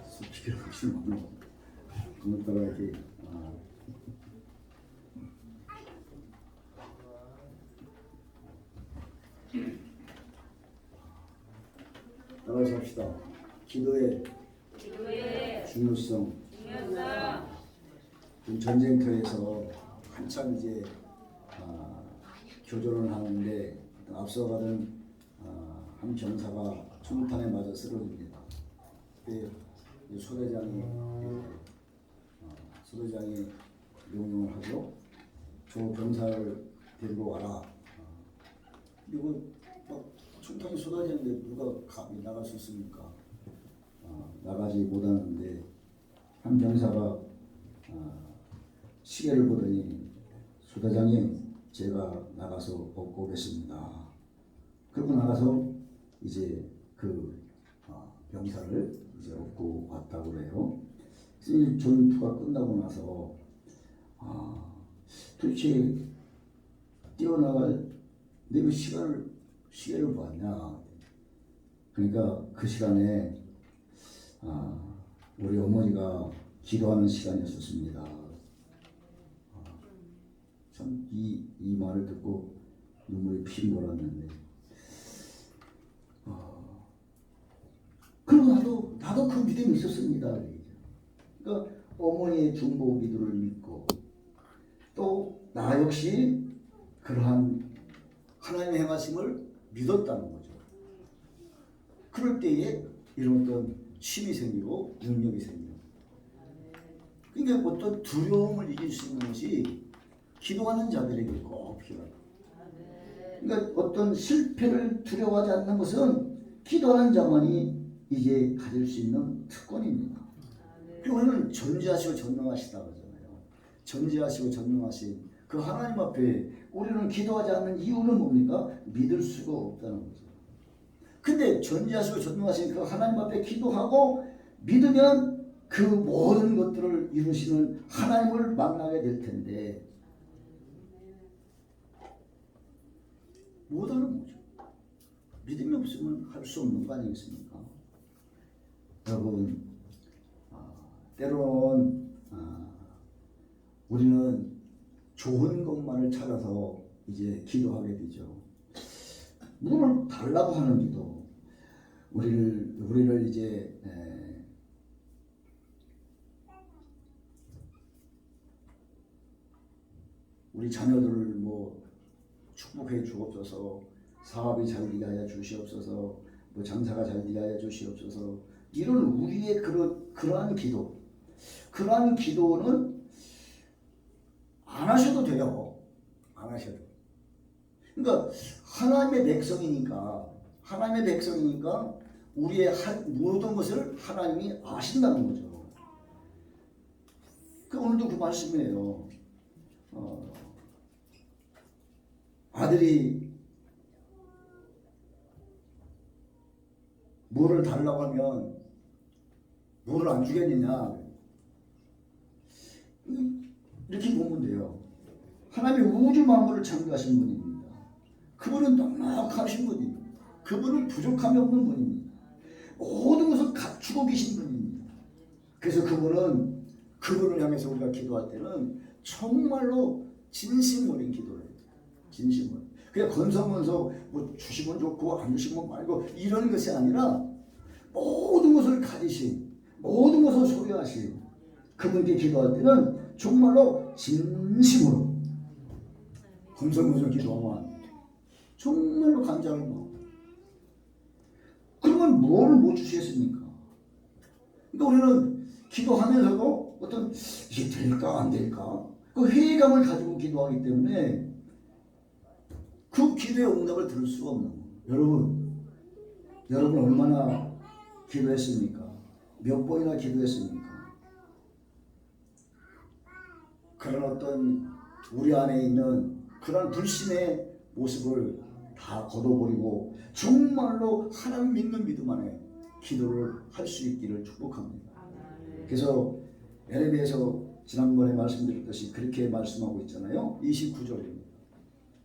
수피를 하시는구나. 그것다가 이렇게 따라서 합시다. 기도의 중요성. 전쟁터에서 한참 이제 교전을 하는데 앞서가던 한 병사가 총탄에 맞아 쓰러집니다. 그때 소대장이 명령을 하죠. 저 병사를 데리고 와라. 그리고 막 총탄이 쏟아지는데 누가 감히 나갈 수 있습니까? 나가지 못하는데 한 병사가 시계를 보더니 소대장님, 제가 나가서 업고 오겠습니다. 그러고 나가서 이제 그 병사를 이제 업고 왔다고 그래요. 이 전투가 끝나고 나서 도대체 뛰어나갈 내가 시계를 보았냐. 그러니까 그 시간에 우리 어머니가 기도하는 시간이었었습니다. 참 이 말을 듣고 눈물이 피 몰았는데, 그리고 나도 그 믿음이 있었습니다. 그러니까 어머니의 중보 기도를 믿고 또 나 역시 그러한 하나님의 행하심을 믿었다는 거죠. 그럴 때에 이런 어떤 힘이 생기고 능력이 생기고, 그러니까 어떤 두려움을 이길 수 있는 것이 기도하는 자들에게 꼭 필요하다. 그러니까 어떤 실패를 두려워하지 않는 것은 기도하는 자만이 이제 가질 수 있는 특권입니다. 그리고 우리는 전지하시고 전능하시다 그러잖아요. 전지하시고 전능하신 그 하나님 앞에 우리는 기도하지 않는 이유는 뭡니까? 믿을 수가 없다는 거죠. 근데 전지하시고 전능하신 그 하나님 앞에 기도하고 믿으면 그 모든 것들을 이루시는 하나님을 만나게 될 텐데 못하는 거죠. 믿음이 없으면 할 수 없는 거 아니겠습니까? 여러분, 때로는 우리는 좋은 것만을 찾아서 이제 기도하게 되죠. 무엇을 달라고 하는 기도, 우리를 이제 우리 자녀들을 뭐 축복해 주옵소서, 사업이 잘 되게 하여 주시옵소서, 뭐 장사가 잘 되게 하여 주시옵소서, 이런 우리의 그러한 기도, 그러한 기도는 안 하셔도 돼요. 안 하셔도. 그러니까 하나님의 백성이니까 우리의 모든 것을 하나님이 아신다는 거죠. 오늘도 그 말씀이에요. 아들이 뭐를 달라고 하면 뭐를 안 주겠느냐, 이렇게 보면 돼요. 하나님이 우주 만물을 창조하신 분입니다. 그분은 넉넉하신 분입니다. 그분은 부족함이 없는 분입니다. 모든 것을 갖추고 계신 분입니다. 그래서 그분을 향해서 우리가 기도할 때는 정말로 진심 어린 기도를 해요. 진심으로. 그냥 건성건성 뭐 주시면 좋고 안 주시면 말고 이런 것이 아니라 모든 것을 가지신, 모든 것을 소유하신 그분께 기도할 때는 정말로 진심으로 건성건성 기도하면 정말로 간절한 마음. 그러면 뭘 못 주시겠습니까? 그러니까 우리는 기도하면서도 어떤 이게 될까 안 될까 그 회의감을 가지고 기도하기 때문에 그 기도의 응답을 들을 수가 없는 거예요. 여러분 얼마나 기도했습니까? 몇 번이나 기도했습니까? 그런 어떤 우리 안에 있는 그런 불신의 모습을 다 걷어버리고 정말로 하나님 믿는 믿음 안에 기도를 할 수 있기를 축복합니다. 그래서 에레미야에서 지난번에 말씀드렸듯이 그렇게 말씀하고 있잖아요. 29절입니다.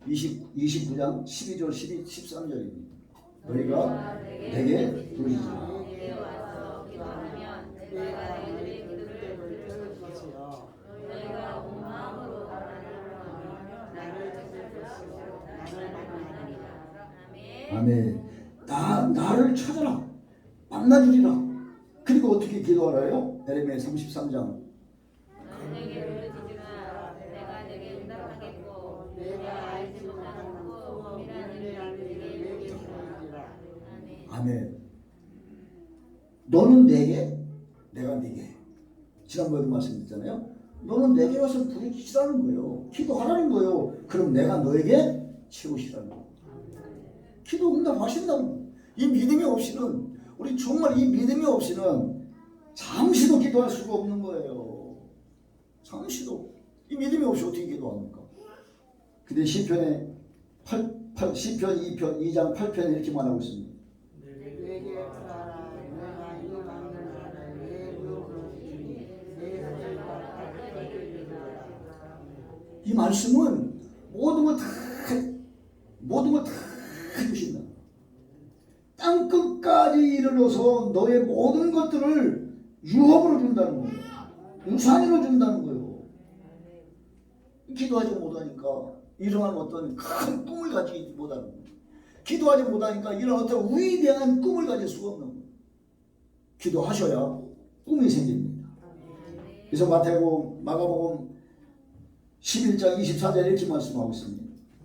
29장 12절 13절입니다. 너희가 내게 부르짖으라. 나를 찾아라. 만나주리라. 그리고 어떻게 기도하라요? 에레미야 33장. 내게 부르짖으라. 내가 내게 응답하겠고 내가 알지 못하는 크고 범이란 일을 내게 보이리라. 아멘. 너는 내게, 내가 네게. 지난번에도 말씀드렸잖아요. 너는 내게 와서 부르짖으라는 거예요. 기도하라는 거예요. 그럼 내가 너에게 채우시라는 거예요. 기도 응답하신다고. 이 믿음이 없이는, 우리 정말 이 믿음이 없이는 잠시도 기도할 수가 없는 거예요. 잠시도. 이 믿음이 없이 어떻게 기도합니까? 근데 시편에 시편 2장 8편에 이렇게 말하고 있습니다. 이 말씀은 모든 걸 다 해주신다. 땅 끝까지 이르러서 너의 모든 것들을 유업으로 준다는 거예요. 유산으로 준다는 거예요. 기도하지 못하니까 이러한 어떤 큰 꿈을 가지지 못하는 거예요. 기도하지 못하니까 이런 어떤 위대한 꿈을 가질 수가 없는 거예요. 기도하셔야 꿈이 생깁니다. 그래서 마가복음 11장 24절에 이렇게 말씀하고 있습니다.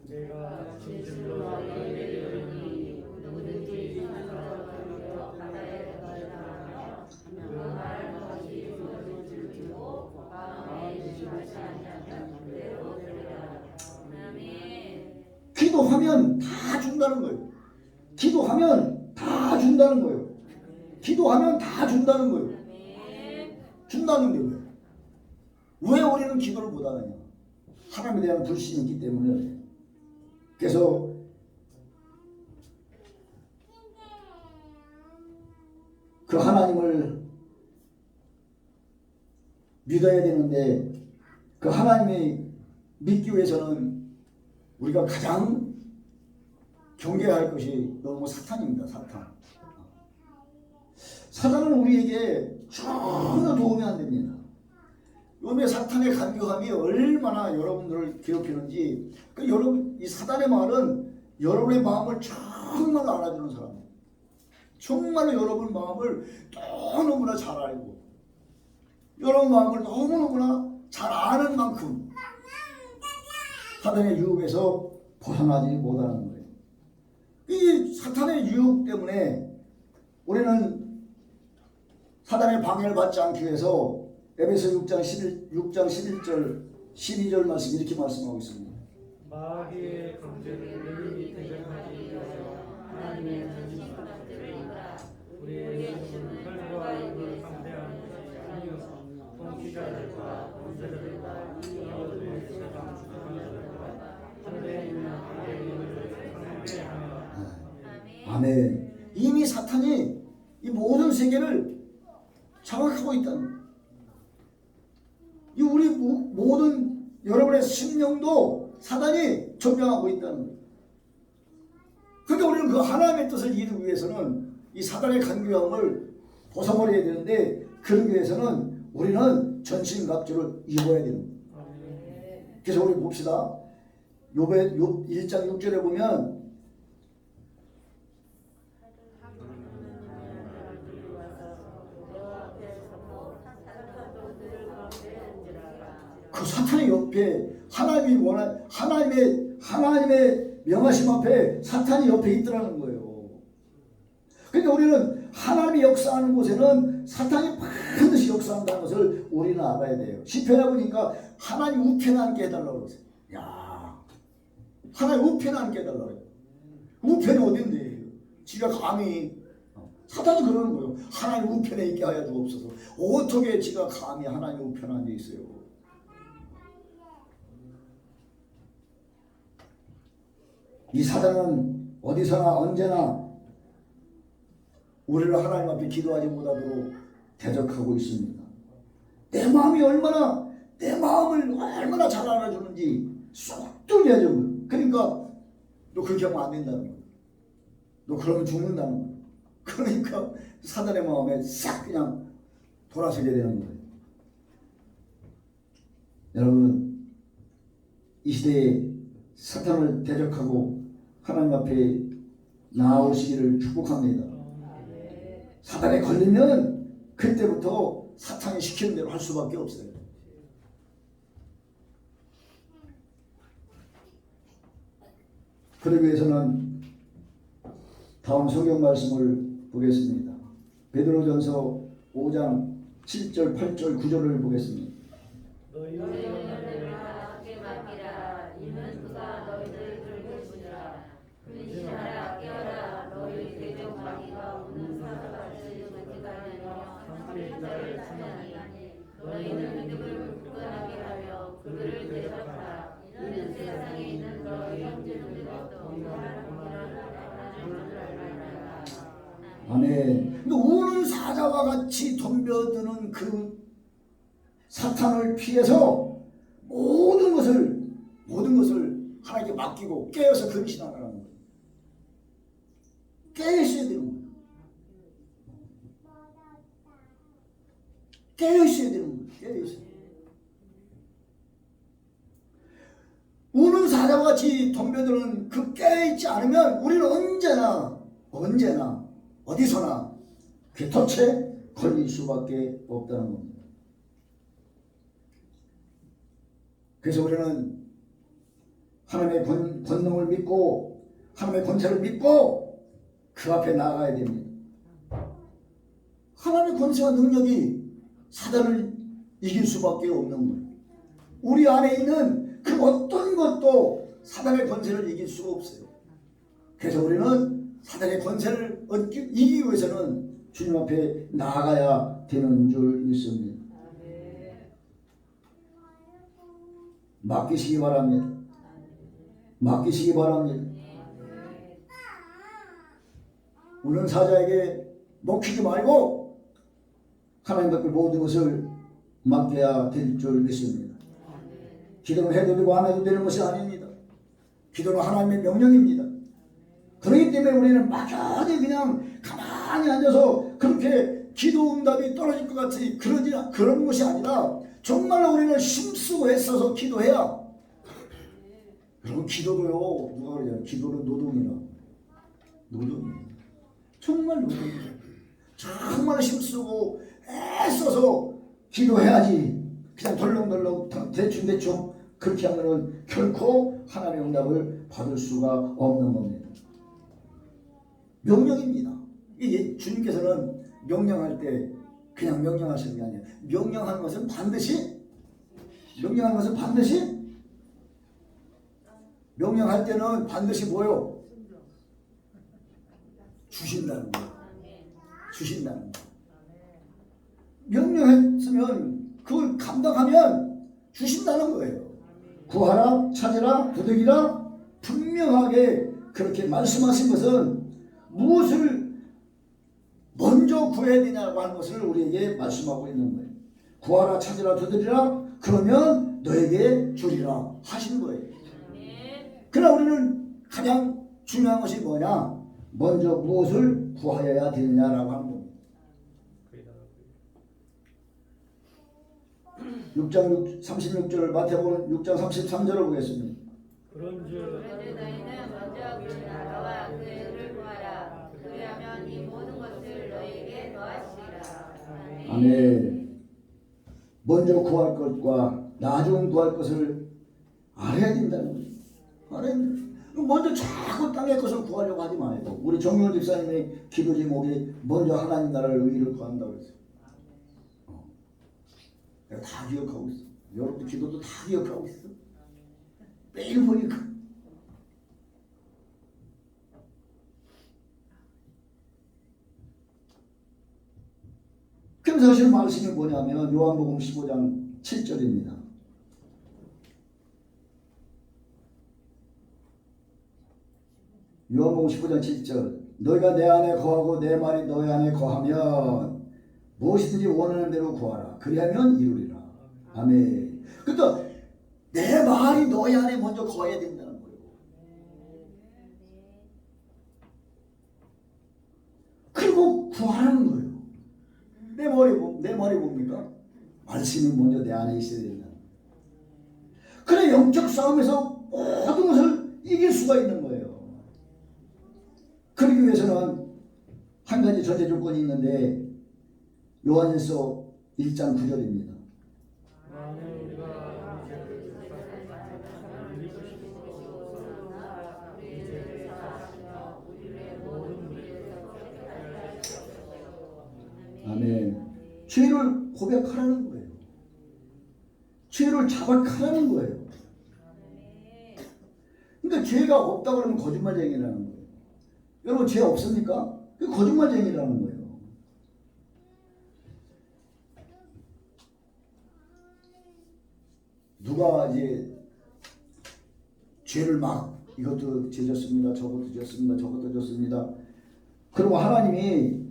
내가 진실로 너희에게 이르노니 누구든지 하나님과 바다에 나가며 그 말한 것이 무엇인지 들고 마음에 의심하지 아니하면 그대로 되리라. 아멘. 기도하면 다 준다는 거예요. 기도하면 다 준다는 거예요. 기도하면 다 준다는 거예요. 아멘. 준다는 게 왜? 왜 우리는 기도를 못하느냐? 하나님에 대한 불신이 있기 때문에. 그래서 그 하나님을 믿어야 되는데, 그 하나님이 믿기 위해서는 우리가 가장 경계할 것이 너무 사탄입니다. 사탄은 우리에게 전혀 도움이 안 됩니다. 요즘에 사탄의 간교함이 얼마나 여러분들을 괴롭히는지, 여러분, 이 사단의 말은 여러분의 마음을 정말 알아주는 사람, 정말로 여러분 마음을 너무너무나 잘 알고 여러분 마음을 너무너무나 잘 아는 만큼 사단의 유혹에서 벗어나지 못하는 거예요. 이 사탄의 유혹 때문에 우리는 사단의 방해를 받지 않기 위해서 에베소 6장 11절 12절 말씀 이렇게 말씀하고 있습니다. 마귀의 강제를 능히 대적하기 위하여 하나님의 전신 것들을 입으라. 우리의 힘은 혈과 육을 상대하는 것이 아니요 통치자들과 권세자들과 이 어둠의 세상 주관자들과 하늘에 있는 악의 힘을 상대하며. 아멘. 이미 사탄이 이 모든 세계를 장악하고 있다는 거예요. 이 우리 모든 여러분의 심령도 사단이 점령하고 있다는 거예요. 그러니까 우리는 그 하나님의 뜻을 이루기 위해서는 이 사단의 간교함을 벗어버려야 되는데, 그러기 위해서는 우리는 전신갑주를 입어야 되는 거예요. 그래서 우리 봅시다. 욥 1장 6절에 보면 그 사탄의 옆에 하나님의 명하심 앞에 사탄이 옆에 있더라는 거예요. 그러니까 우리는 하나님이 역사하는 곳에는 사탄이 반드시 역사한다는 것을 우리는 알아야 돼요. 시편에 보니까 하나님 우편에 앉게 해달라고 그러세요. 야, 하나님 우편에 앉게 해달라고 해요. 우편이 어딘데? 지가 감히, 사탄이 그러는 거예요. 하나님 우편에 있게 하여 주옵소서. 어떻게 지가 감히 하나님 우편에 앉아 있어요? 이 사단은 어디서나 언제나 우리를 하나님 앞에 기도하지 못하도록 대적하고 있습니다. 내 마음을 얼마나 잘 알아주는지 쏙 뚫려져. 그러니까 너 그렇게 하면 안 된다는 거야. 너 그러면 죽는다는 거야. 그러니까 사단의 마음에 싹 그냥 돌아서게 되는 거예요. 여러분, 이 시대에 사탄을 대적하고 하나님 앞에 나아오시기를 축복합니다. 사단에 걸리면 그때부터 사탄이 시키는 대로 할 수밖에 없어요. 그러기 위해서는 다음 성경 말씀을 보겠습니다. 베드로전서 5장 7절, 8절, 9절을 보겠습니다. 너희는 하나님께 맡기라. 이는 그가 너희를 돌보시리라. 근신하라. 깨어라. 너희 대적 마귀가 오는 사자같이 간직하느냐. 삼킬 자를 찾으니 너희는 믿음을 굳건하게 하며 그들을 대적하라. 이는 세상에 있는 너희 형제들도 아멘. 근데 우는 사자와 같이 덤벼드는 그 사탄을 피해서 모든 것을 하나님께 맡기고 깨어서 근신하라는 거예요. 깨어있어야 되는 거예요. 깨어있어야 되는 거예요. 깨어있어야. 우는 사자와 같이 덤벼드는 그 깨어있지 않으면 우리는 언제나 어디서나 그 덫에 걸릴 수밖에 없다는 겁니다. 그래서 우리는 하나님의 권능을 믿고 하나님의 권세를 믿고 그 앞에 나아가야 됩니다. 하나님의 권세와 능력이 사단을 이길 수밖에 없는 거예요. 우리 안에 있는 그 어떤 것도 사단의 권세를 이길 수가 없어요. 그래서 우리는 사단의 권세를 이기기 위해서는 주님 앞에 나아가야 되는 줄 믿습니다. 맡기시기 바랍니다. 맡기시기 바랍니다. 우는 사자에게 먹히지 말고 하나님 밖에 모든 것을 맡겨야 될 줄 믿습니다. 기도는 해도 되고 안 해도 되는 것이 아닙니다. 기도는 하나님의 명령입니다. 그렇기 때문에 우리는 막연히 그냥 가만히 앉아서 그렇게 기도 응답이 떨어질 것 같이 그런 것이 아니라 정말로 우리는 힘쓰고 애써서 기도해야. 여러분 기도도요, 누가 그러잖아요. 기도는 노동이라. 정말 노동이라. 정말 힘쓰고 애써서 기도해야지. 그냥 덜렁덜렁 대충 그렇게 하면은 결코 하나님의 응답을 받을 수가 없는 겁니다. 명령입니다. 이게 주님께서는 명령할 때 그냥 명령하시는 게 아니에요. 명령하는 것은 반드시 명령할 때는 반드시 뭐요? 주신다는 거예요. 주신다는 거예요. 명령했으면 그걸 감당하면 주신다는 거예요. 구하라, 찾으라, 부득이라 분명하게 그렇게 말씀하신 것은 무엇을 먼저 구해야 되냐고 하는 것을 우리에게 말씀하고 있는 거예요. 구하라, 찾으라, 두드리라 그러면 너에게 주리라 하시는 거예요. 그러나 우리는 가장 중요한 것이 뭐냐? 먼저 무엇을 구하여야 되느냐라고 하는 겁니다. 6장 36절을 마태복음 6장 33절을 보겠습니다. 그런즉 너희는 먼저 그 나라와 그 의를 구하라. 그리하면 이 모든 것을 너희에게 더하시리라. 아멘. 먼저 구할 것과 나중 구할 것을 알아야 된다는 거죠. 먼저 자꾸 땅의 것을 구하려고 하지 말고 우리 정윤 집사님의 기도 제목이 먼저 하나님 나라를 의를 구한다고 했어요. 내가 다 기억하고 있어. 여러분도 기도도 다 기억하고 있어. 매일 보니까. 그래서 사실 말씀이 뭐냐면 요한복음 15장 7절입니다. 요한복음 15장 7절 너희가 내 안에 거하고 내 말이 너희 안에 거하면 무엇이든지 원하는 대로 구하라. 그리하면 이루리라. 아멘. 그러니까 내 말이 너희 안에 먼저 거해야 된다는 거예요. 그리고 구하라는 거예요. 내 말이 뭡니까? 말씀이 먼저 내 안에 있어야 된다. 그래 영적 싸움에서 모든 것을 이길 수가 있는 거예요. 그러기 위해서는 한 가지 전제 조건이 있는데 요한일서 1장 9절입니다. 만일 우리가 우리 죄를 사하면 믿으시고 우리 죄를 사하시며 우리의 모든 문제에서 깨끗하게 하시옵소서. 아멘. 죄를 고백하라는 거예요. 죄를 자박하라는 거예요. 그러니까 죄가 없다 그러면 거짓말쟁이라는 거예요. 여러분 죄 없습니까? 그 거짓말쟁이라는 거예요. 누가 이제 죄를 막 이것도 죄졌습니다, 저것도 죄졌습니다, 저것도 죄졌습니다. 그리고 하나님이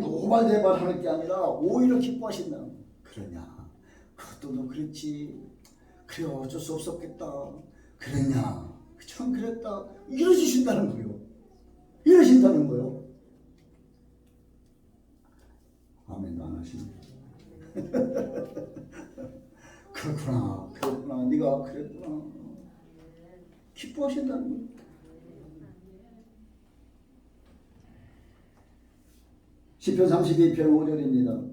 노발대발 하는 게 아니라 오히려 기뻐하신다. 그러냐? 그것도 너 그랬지. 그래 어쩔 수 없었겠다. 그랬냐? 참 그랬다. 이러신다는 거예요. 이러신다는 거예요. 아멘도 안 하시네. 그렇구나. 네가 그랬구나. 기뻐하신다는 거예요. 시편 32편 5절입니다.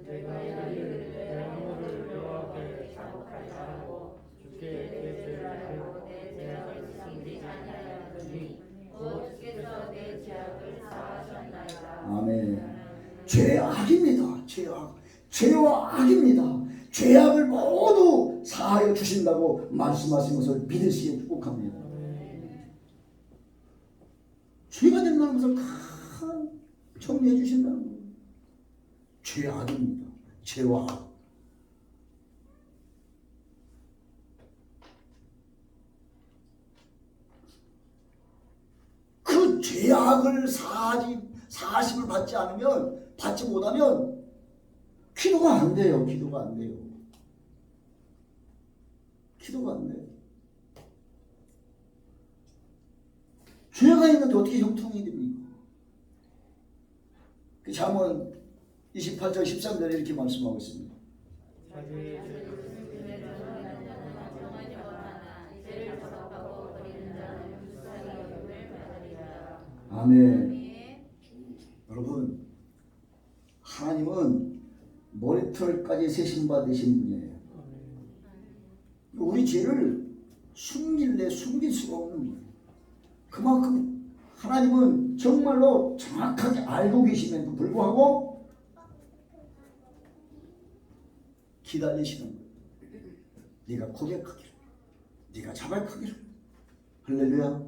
내가 이를 내 영혼을 여호와께 자복하게 하고 주께 내 죄를 알고 내 죄악을 숨기지 아니하였더니 곧 주께서 내 죄악을 사하셨나이다. 아멘. 죄악입니다. 죄와 악입니다. 죄악을 모두 사하여 주신다고 말씀하신 것을 믿으시기에 축복합니다. 죄가 된다는 것을 정리해 주신다는 거예요. 죄악입니다. 죄와 악. 그 죄악을 사하심을 받지 못하면 기도가 안 돼요. 기도가 안 돼요. 죄가 있는데 어떻게 형통이 됩니까? 그 잠언 28절 13절에 이렇게 말씀하고 있습니다. 자기의 죄를 아멘. 여러분, 하나님은 머리털까지 세심바 되신 분이에요. 우리 죄를 숨길 수가 없는 거예요. 그만큼 하나님은 정말로 정확하게 알고 계심에도 불구하고 기다리시는 거예요. 네가 고백하기를, 네가 자백하기를. 할렐루야.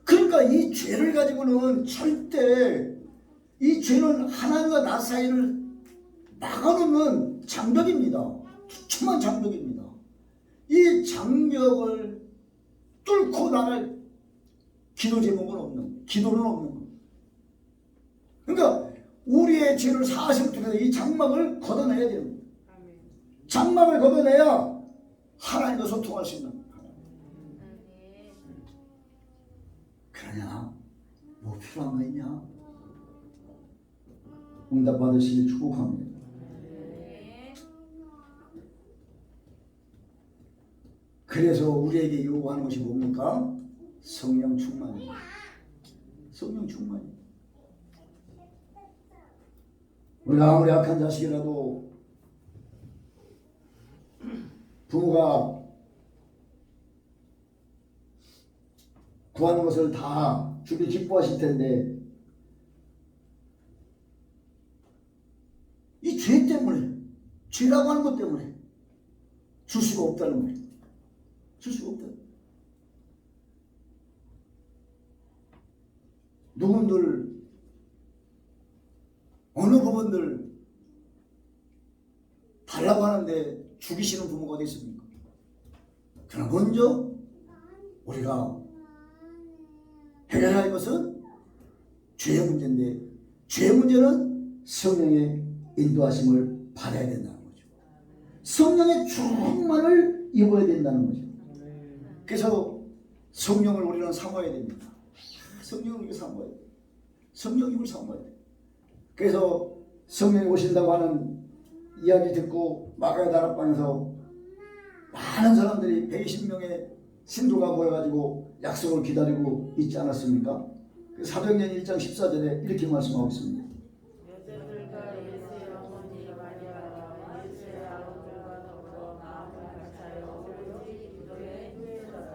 그러니까 이 죄를 가지고는 절대, 이 죄는 하나님과 나 사이를 막아놓는 장벽입니다. 투철한 장벽입니다. 이 장벽을 뚫고 나갈 기도는 없는 거예요. 그러니까 우리의 죄를 사하심을 통해서 이 장막을 걷어내야 됩니다. 장막을 걷어내야 하나님과 소통할 수 있는 거예요. 그러냐? 뭐 필요한 거 있냐? 응답 받으시길 축복합니다. 그래서 우리에게 요구하는 것이 뭡니까? 성령 충만입니다. 성령 충만입니다. 우리가 아무리 악한 자식이라도 부모가 구하는 것을 다 주기 기뻐하실 텐데 이 죄 때문에, 죄라고 하는 것 때문에 줄 수가 없다는 거예요. 줄 수가 없다. 누군들 어느 부분들 달라고 하는데 죽이시는 부모가 어디 있습니까? 그러나 먼저 우리가 해결할 것은 죄의 문제인데, 죄의 문제는 성령의 인도하심을 받아야 된다는 거죠. 성령의 충만을 입어야 된다는 거죠. 그래서 성령을 우리는 사모해야 됩니다. 성령을 우리가 사모해야 돼요. 성령님을 사모해야 돼요. 그래서 성령이 오신다고 하는 이야기 듣고 마가의 다락방에서 많은 사람들이 120명의 신도가 모여가지고 약속을 기다리고 있지 않았습니까? 사도행전 1장 14절에 이렇게 말씀하고 있습니다. 여자들과 예수의 어머니 마리아와 예수의 아버지와 더불어 마음을 같이하여 오로지 기도에 힘쓰었다.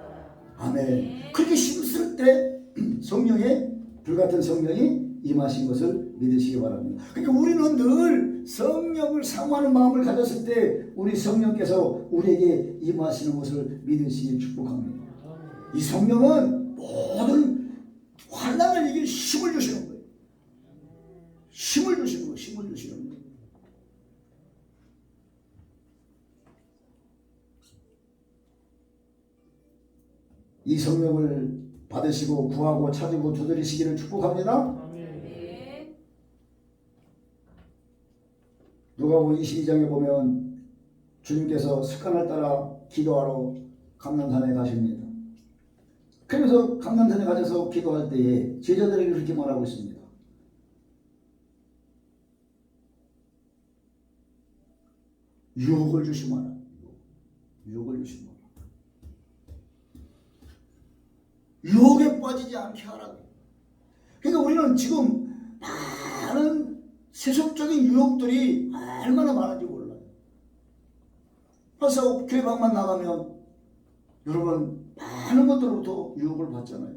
아멘. 그렇게 힘쓸 때 성령의 불같은 성령이 임하신 것을 믿으시기 바랍니다. 그러니까 우리는 늘 성령을 사모하는 마음을 가졌을 때 우리 성령께서 우리에게 임하시는 것을 믿으시기 축복합니다. 이 성령은 모든 환난을 이길 힘을 주시는 거예요. 힘을 주시는 거예요. 힘을 주시는 거예요. 이 성령을 받으시고 구하고 찾고 두드리시기를 축복합니다. 아멘. 누가복음 22장에 보면 주님께서 습관을 따라 기도하러 감람산에 가십니다. 그래서 감람산에 가셔서 기도할 때에 제자들에게 그렇게 말하고 있습니다. 유혹을 주시 마라. 유혹을 주시 마라. 유혹에 빠지지 않게 하라고. 그러니까 우리는 지금 많은 세속적인 유혹들이 얼마나 많은지 몰라요. 그래서 교회 방만 나가면 여러분 많은 것들로부터 유혹을 받잖아요.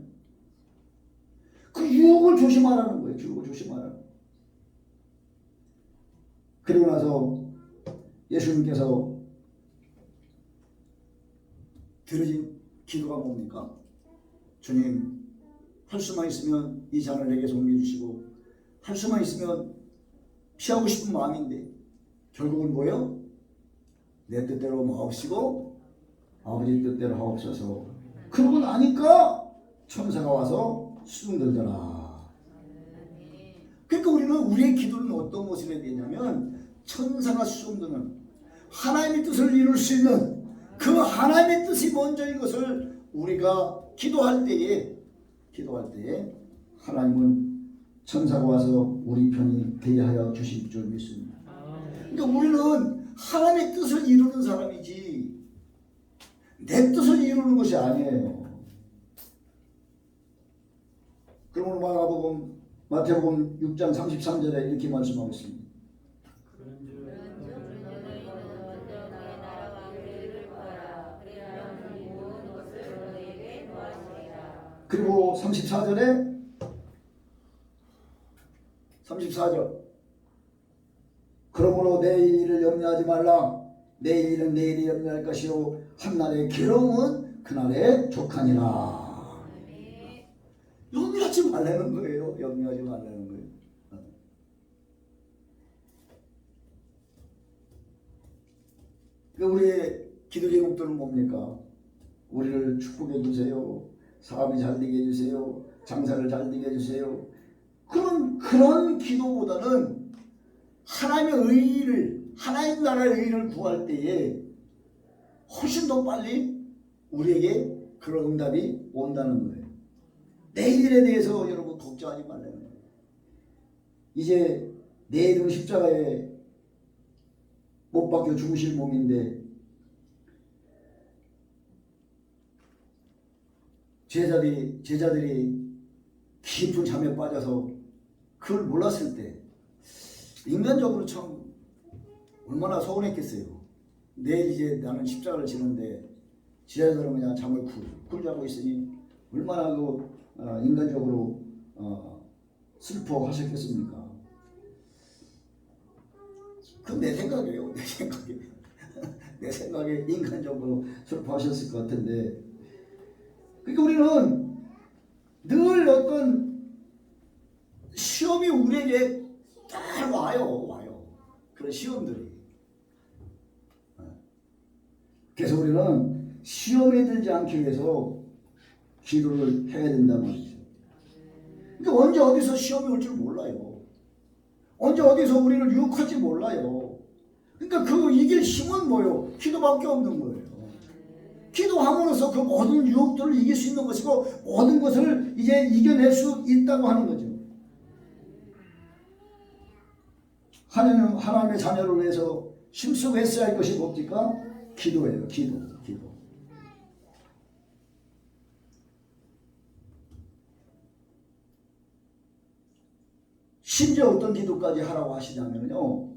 그 유혹을 조심하라는 거예요. 유혹을 조심하라는 거예요. 그리고 나서 예수님께서 드려진 기도가 뭡니까? 주님, 할 수만 있으면 이 잔을 내게서 옮겨주시고 할 수만 있으면 피하고 싶은 마음인데 결국은 뭐예요? 내 뜻대로 마옵시고 아버지 뜻대로 하옵소서. 그러고 나니까 천사가 와서 수중 들더라. 그러니까 우리는 우리의 기도는 어떤 것을 해야 되냐면 천사가 수중 드는 하나님의 뜻을 이룰 수 있는 그 하나님의 뜻이 먼저인 것을 우리가 기도할 때에 하나님은 천사가 와서 우리 편이 되게 하여 주실 줄 믿습니다. 그러니까 우리는 하나님의 뜻을 이루는 사람이지 내 뜻을 이루는 것이 아니에요. 그러므로 마태복음 6장 33절에 이렇게 말씀하고 있습니다. 그리고 34절 그러므로 내일을 염려하지 말라. 내일은 내일이 염려할 것이요 한날의 괴로움은 그날의 족하니라. 염려하지 말라는 거예요. 염려하지 말라는 거예요. 우리의 기도 제목들은 뭡니까? 우리를 축복해 주세요. 사업이 잘 되게 해주세요. 장사를 잘 되게 해주세요. 그런 기도보다는 하나님의 의를, 하나님 나라의 의를 구할 때에 훨씬 더 빨리 우리에게 그런 응답이 온다는 거예요. 내일에 대해서 여러분 걱정하지 말라는 거예요. 이제 내일은 십자가에 못 박혀 죽으실 몸인데 제자들이 깊은 잠에 빠져서 그걸 몰랐을 때 인간적으로 참 얼마나 서운했겠어요. 내일 이제 나는 십자가를 지는데 제자들은 그냥 잠을 쿨 자고 있으니 얼마나 인간적으로 슬퍼하셨겠습니까? 그건 내 생각이에요. 내 생각에 인간적으로 슬퍼하셨을 것 같은데, 그러니까 우리는 늘 어떤 시험이 우리에게 딱 와요. 그런 시험들이. 그래서 우리는 시험에 들지 않기 위해서 기도를 해야 된단 말이죠. 그러니까 언제 어디서 시험이 올 줄 몰라요. 언제 어디서 우리를 유혹할지 몰라요. 그러니까 그 이길 힘은 뭐예요? 기도밖에 없는 거예요. 기도함으로써 그 모든 유혹들을 이길 수 있는 것이고 모든 것을 이제 이겨낼 수 있다고 하는 거죠. 하나님의 자녀를 위해서 힘쓰고 했어야 할 것이 뭡니까? 기도예요. 기도. 심지어 어떤 기도까지 하라고 하시냐면요.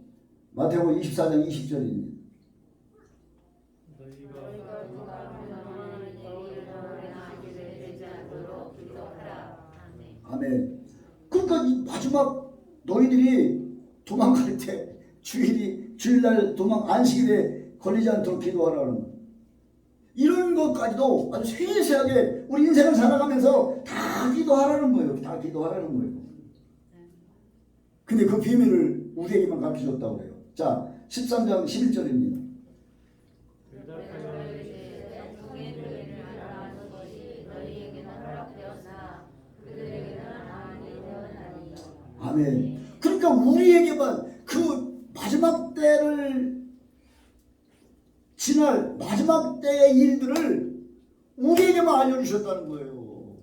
마태복음 24장 20절입니다. 너희가 도망하는 너희의 영혼에나 기회를 되지 않도록 기도하라. 아멘. 그러니까 이 마지막 너희들이 도망갈 때 주일날 안식일에 걸리지 않도록 기도하라는 거예요. 이런 것까지도 아주 세세하게 우리 인생을 살아가면서 다 기도하라는 거예요. 다 기도하라는 거예요. 근데 그 비밀을 우리에게만 가르쳐 줬다고 해요. 자, 13장 11절입니다. 대답하여 종의 교회를 알아하는 것이 너희에게는 허락되었으나 그들에게는 아니 되었나니. 아멘. 그러니까 우리에게만 그 마지막 때를 지날 마지막 때의 일들을 우리에게만 알려주셨다는 거예요.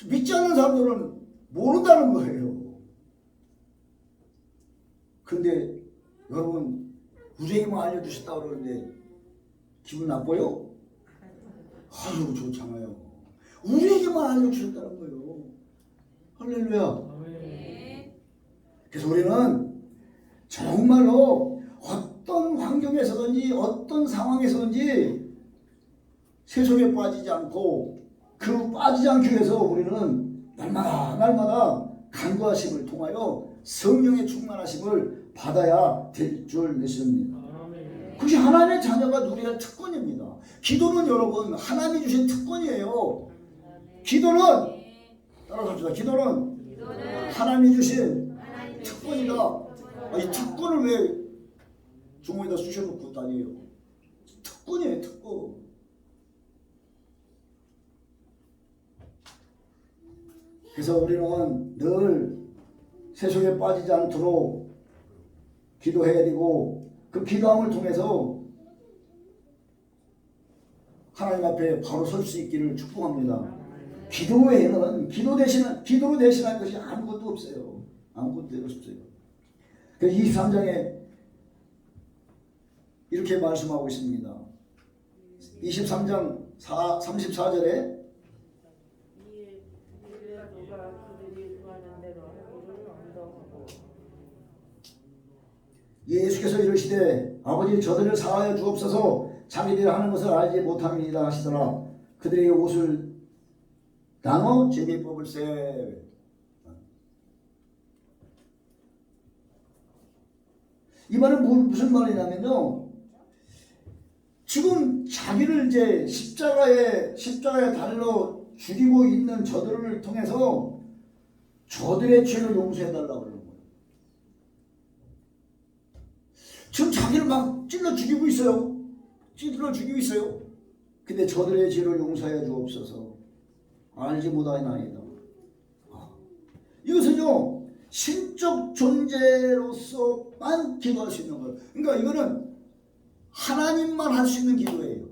믿지 않는 사람들은 모른다는 거예요. 근데 여러분 우리에게만 알려주셨다고 그러는데 기분 나빠요? 아유 좋잖아요. 우리에게만 알려주셨다는 거예요. 할렐루야. 아멘. 그래서 우리는 정말로 어떤 환경에서든지 어떤 상황에서든지 세속에 빠지지 않고 그 빠지지 않기 위해서 우리는 날마다 간구하심을 통하여 성령의 충만하심을 받아야 될 줄 믿습니다. 아멘. 그것이 하나님의 자녀가 누려야 할 특권입니다. 기도는 여러분 하나님이 주신 특권이에요. 기도는 따라갑시다. 기도는 하나님이 주신 특권이다. 이 특권을 왜 주머니에다 쑤셔놓고 다녀요? 특권이에요. 특권. 그래서 우리는 늘 세속에 빠지지 않도록 기도해야 되고 그 기도함을 통해서 하나님 앞에 바로 설 수 있기를 축복합니다. 기도 외에는 기도로 대신할 것이 아무것도 없어요. 아무것도 없어요. 그래서 23장에 이렇게 말씀하고 있습니다. 23장 34절에 예수께서 이르시되 아버지 저들을 사하여 주옵소서 자기들이 하는 것을 알지 못함이니이다 하시더라. 그들에게 옷을 나눠 제비뽑을세. 이 말은 무슨 말이냐면요. 지금 자기를 이제 십자가에 달려 죽이고 있는 저들을 통해서 저들의 죄를 용서해달라고 그러는 거예요. 지금 자기를 막 찔러 죽이고 있어요. 근데 저들의 죄를 용서해 주옵소서. 알지 못하나이다. 이것은요 신적 존재로서만 기도할 수 있는 거예요. 그러니까 이거는 하나님만 할 수 있는 기도예요.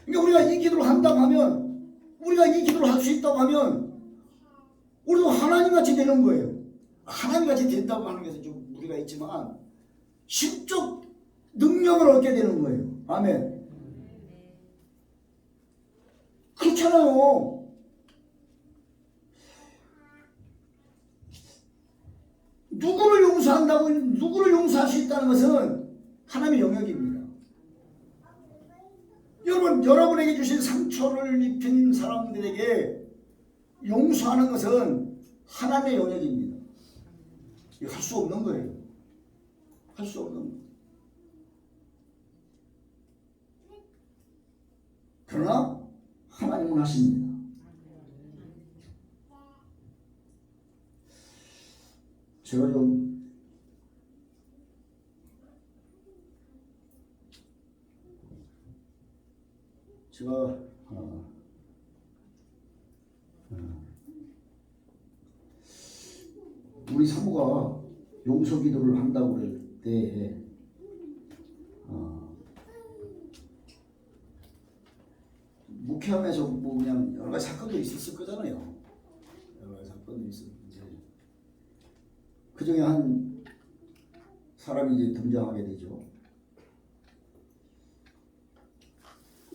그러니까 우리가 이 기도를 한다고 하면, 우리가 이 기도를 할 수 있다고 하면 우리도 하나님같이 되는 거예요. 하나님같이 된다고 하는 것은 좀 무리가 있지만 신적 능력을 얻게 되는 거예요. 아멘. 그렇잖아요. 누구를 용서할 수 있다는 것은 하나님의 영역입니다. 여러분에게 주신 상처를 입힌 사람들에게 용서하는 것은 하나님의 영역입니다. 이거 할 수 없는 거예요. 할 수 없는 거예요. 그러나 하나님은 하십니다. 제가 우리 사모가 용서 기도를 한다고 그럴 때 목회하면서 뭐 그냥 여러 가지 사건도 있었을 거잖아요. 여러 가지 사건도 있었는데 그 중에 한 사람이 이제 등장하게 되죠.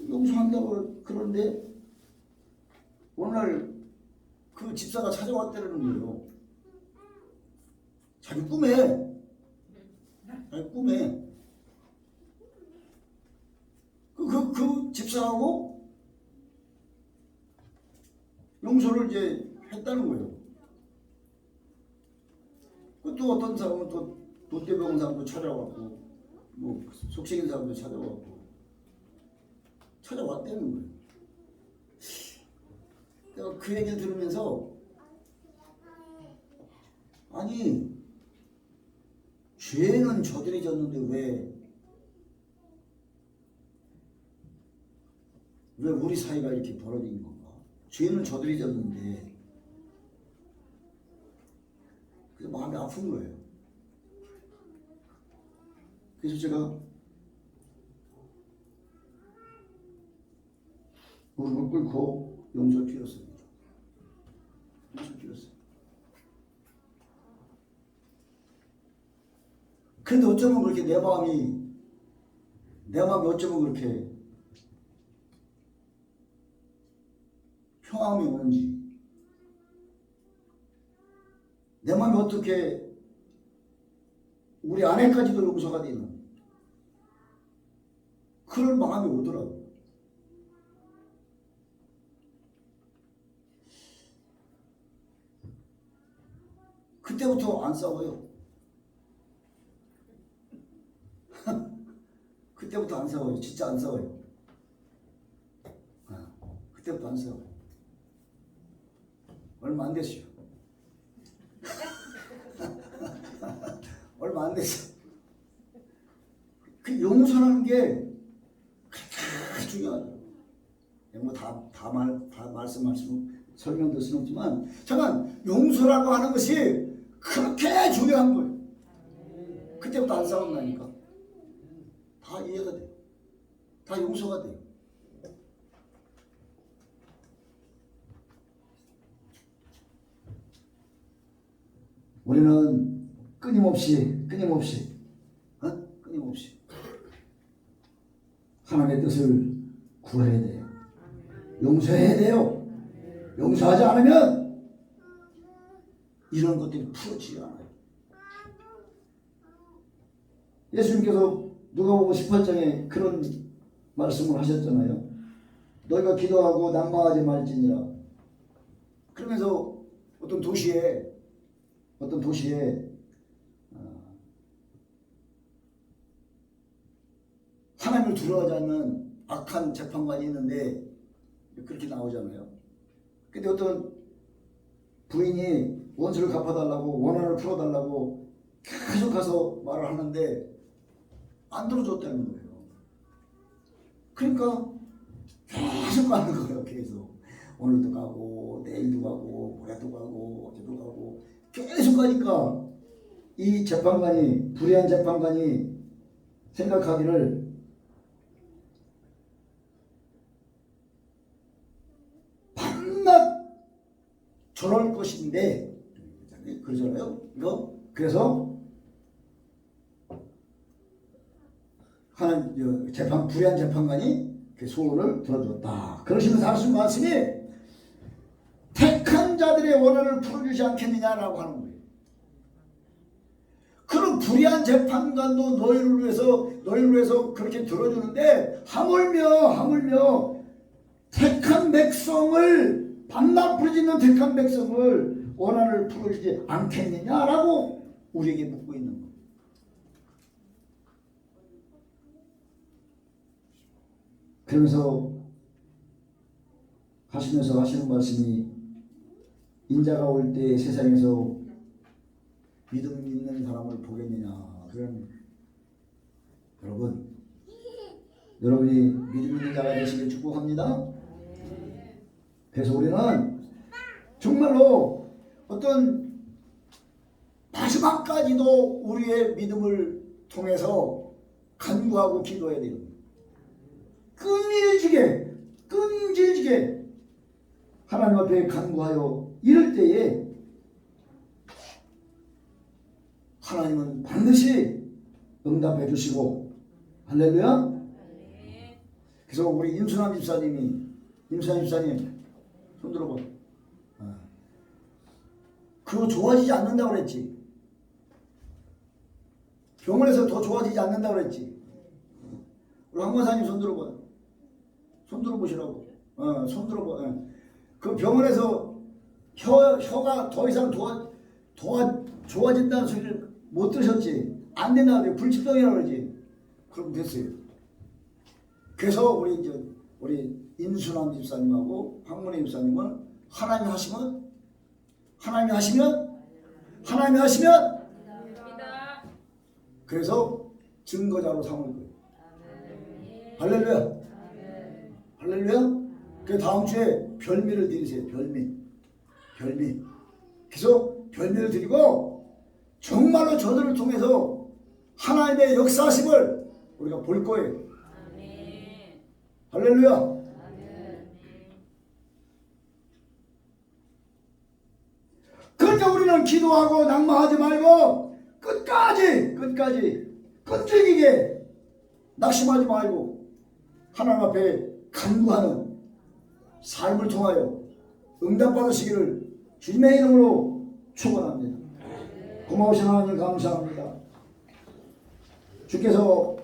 용서한다고 그러는데 어느 날 그 집사가 찾아왔다는 거예요. 자기 꿈에 그 집사하고 용서를 이제 했다는 거예요. 또 어떤 사람은 또 돛대병 사람도 찾아왔고 뭐 속식인 사람도 찾아왔다는 거예요. 내가 그 얘기를 들으면서 아니 죄는 저들이 졌는데 왜 우리 사이가 이렇게 벌어진 건가? 죄는 저들이 졌는데 그래서 마음이 아픈 거예요. 그래서 제가 무릎을 꿇고 용서를 빌었습니다. 용서를 빌었어요. 근데 어쩌면 그렇게 내 마음이 어쩌면 그렇게 평안이 오는지, 내 마음이 어떻게 우리 아내까지도 용서가 되는 그런 마음이 오더라고요. 그때부터 안 싸워요. 그때부터 안 싸워요. 진짜 안 싸워요. 그때부터 안 싸워요. 얼마 안 됐어요. 얼마 안 됐어. 그 용서라는 게 그렇게 중요하다. 뭐 다 말씀 설명될 수는 없지만, 잠깐 용서라고 하는 것이 그렇게 중요한 거예요. 그때부터 안 싸운다니까. 다 이해가 돼요. 다 용서가 돼요. 우리는 끊임없이 하나님의 뜻을 구해야 돼요. 용서해야 돼요. 용서하지 않으면 이런 것들이 풀어지지 않아요. 예수님께서 누가복음 18장에 그런 말씀을 하셨잖아요. 너희가 기도하고 낙망하지 말지니라. 그러면서 어떤 도시에 하나님을 두려워하지 않는 악한 재판관이 있는데 그렇게 나오잖아요. 근데 어떤 부인이 원수를 갚아달라고, 원한을 풀어달라고 계속 가서 말을 하는데 안 들어줬다는 거예요. 그러니까 계속 가는 거예요. 계속 오늘도 가고 내일도 가고 모레도 가고 어제도 가고 계속 가니까 이 재판관이, 불의한 재판관이 생각하기를 밤낮 저럴 것인데, 그러잖아요. 이거 그래서 하나님 불의한 재판관이 그 소원을 들어줬다. 그러시면서 하신 말씀이 택한 자들의 원한을 풀어주지 않겠느냐라고 하는 거예요. 그런 불의한 재판관도 너희를 위해서 그렇게 들어주는데 하물며 택한 백성을, 밤낮 부르짖는 택한 백성을 원한을 풀어주지 않겠느냐라고 우리에게 묻고 있는 거예요. 그러면서 하시는 말씀이, 인자가 올 때 세상에서 믿음 있는 사람을 보겠느냐. 그런 여러분이 믿음 있는 자가 되시길 축복합니다. 그래서 우리는 정말로 어떤 마지막까지도 우리의 믿음을 통해서 간구하고 기도해야 돼요. 끈질지게 하나님 앞에 간구하여 이럴 때에 하나님은 반드시 응답해 주시고, 할렐루야. 그래서 우리 임순환 집사님 손 들어봐. 그거 좋아지지 않는다고 그랬지. 병원에서 더 좋아지지 않는다고 그랬지. 우리 황 권사님 손 들어봐요. 손 들어보시라고. 손 들어봐. 그 병원에서 혀가 더 이상 좋아진다는 소리를 못 들으셨지. 안 된다고 그래. 불치병이라고 그러지. 그럼 됐어요. 그래서 우리 인순환 집사님하고 황문혜 집사님은 하나님이 하시면 그래서 증거자로 삼을 거예요. 할렐루야. 할렐루야. 그 다음 주에 별미를 드리세요. 별미. 그래서 별미를 드리고 정말로 저들을 통해서 하나님의 역사하심을 우리가 볼 거예요. 할렐루야. 그러니까 우리는 기도하고 낙마하지 말고 끝까지 끈질기게 낙심하지 말고 하나님 앞에 간구하는 삶을 통하여 응답받으시기를 주님의 이름으로 축원합니다. 고마우신 하나님 감사합니다. 주께서